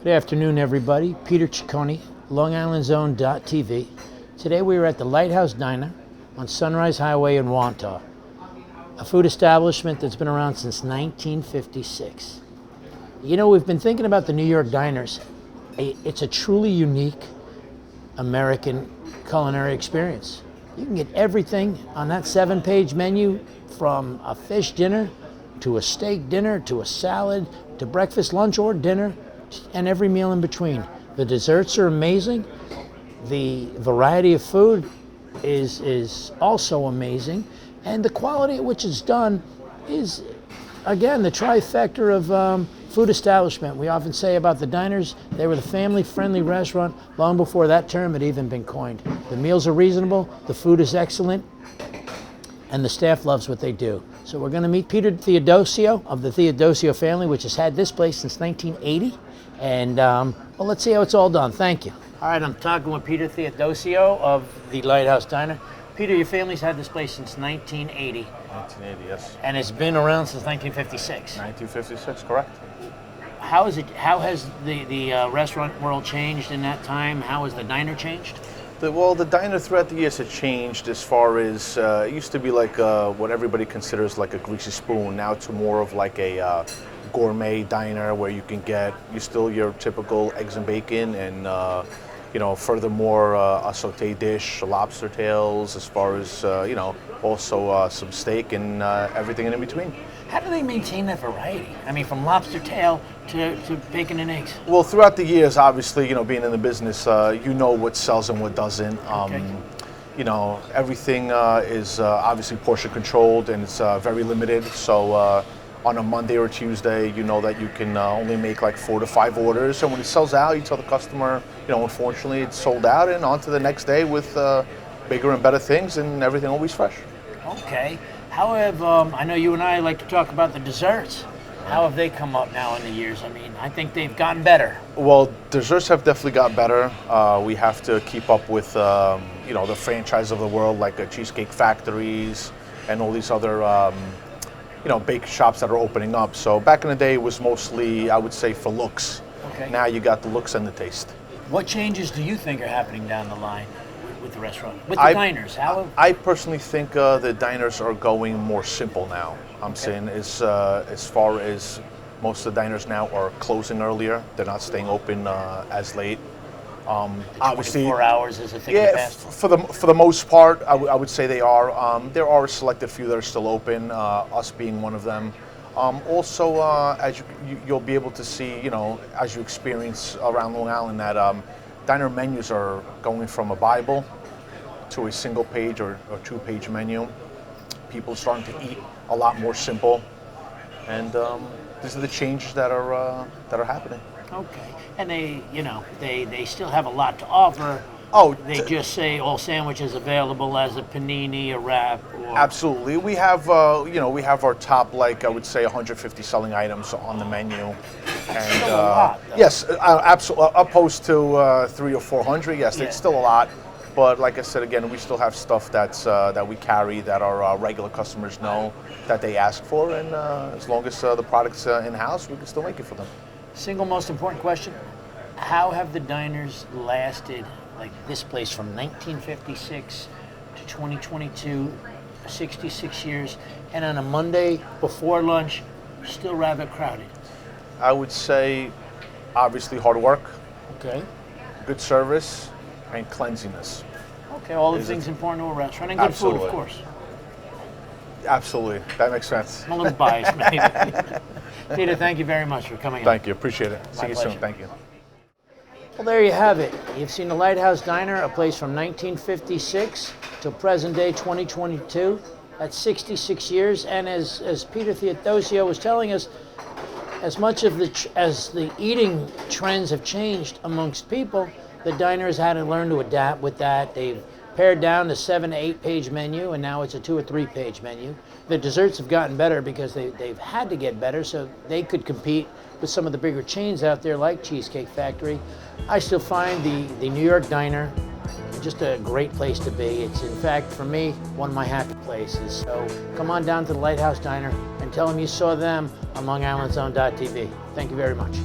Good afternoon, everybody. Peter Ciccone, LongIslandZone.tv. Today we are at the Lighthouse Diner on Sunrise Highway in Wantagh, a food establishment that's been around since 1956. You know, we've been thinking about the New York diners. It's a truly unique American culinary experience. You can get everything on that 7-page menu, from a fish dinner to a steak dinner to a salad to breakfast, lunch, or dinner, and every meal in between. The desserts are amazing. The variety of food is also amazing. And the quality at which it's done is, again, the trifecta of food establishment. We often say about the diners, they were the family-friendly restaurant long before that term had even been coined. The meals are reasonable, the food is excellent, and the staff loves what they do. So we're going to meet Peter Theodosiou of the Theodosiou family, which has had this place since 1980. And well, let's see how it's all done. Thank you. All right, I'm talking with Peter Theodosiou of the Lighthouse Diner. Peter, your family's had this place since 1980. 1980, yes. And it's been around since 1956. 1956, correct. How has the restaurant world changed in that time? How has the diner changed? The diner throughout the years has changed as far as, it used to be like what everybody considers like a greasy spoon. Now it's more of like a gourmet diner where you can get your typical eggs and bacon and furthermore a sauté dish, lobster tails, as far as also some steak and everything in between. How do they maintain that variety? I mean, from lobster tail to bacon and eggs. Well, throughout the years, obviously, being in the business, you know what sells and what doesn't. Okay. Everything is obviously portion controlled and it's very limited. So on a Monday or Tuesday, you know that you can only make like 4 to 5 orders. And when it sells out, you tell the customer, unfortunately, it's sold out, and on to the next day with bigger and better things, and everything always fresh. Okay. How have, I know you and I like to talk about the desserts. How have they come up now in the years? I mean, I think they've gotten better. Well, desserts have definitely got better. We have to keep up with, the franchise of the world, like Cheesecake Factories and all these other, bake shops that are opening up. So back in the day, it was mostly, I would say, for looks. Okay. Now you got the looks and the taste. What changes do you think are happening down the line with the restaurant, with the diners? I personally think the diners are going more simple now. I'm saying as far as most of the diners now are closing earlier. They're not staying open as late. Obviously, 24 hours is a thing of the past. For the most part, I would say they are. There are a selected few that are still open, us being one of them. Also, as you'll be able to see, as you experience around Long Island, that diner menus are going from a Bible to a single page or 2-page menu. People are starting to eat a lot more simple, and these are the changes that are happening. Okay, and they still have a lot to offer. Oh, they just say all sandwiches available as a panini, a wrap. Absolutely, we have our top, like I would say, 150 selling items on the menu, and still a lot, though. Yes, absolutely. Opposed to 300 or 400, yes, Yeah. It's still a lot. But like I said again, we still have stuff that we carry that our regular customers know that they ask for, and as long as the product's in house, we can still make it for them. Single most important question: how have the diners lasted? Like this place from 1956 to 2022, 66 years, and on a Monday before lunch, still rather crowded. I would say, obviously, hard work, Okay. good service, and cleanliness. Okay, all the things important to a restaurant, and good food, of course. Absolutely, that makes sense. I'm a little biased, maybe. Peter, thank you very much for coming in. Thank you, appreciate it. See you pleasure. soon, thank you. Well, there you have it. You've seen the Lighthouse Diner, a place from 1956 till present day 2022. That's 66 years, and as Peter Theodosiou was telling us, as much of as the eating trends have changed amongst people, the diners had to learn to adapt with that. They've pared down the 7 to 8-page menu, and now it's a 2 or 3-page menu. The desserts have gotten better because they've had to get better so they could compete with some of the bigger chains out there like Cheesecake Factory. I still find the New York Diner just a great place to be. It's, in fact, for me, one of my happy places. So come on down to the Lighthouse Diner and tell them you saw them on LongIslandZone.tv. Thank you very much.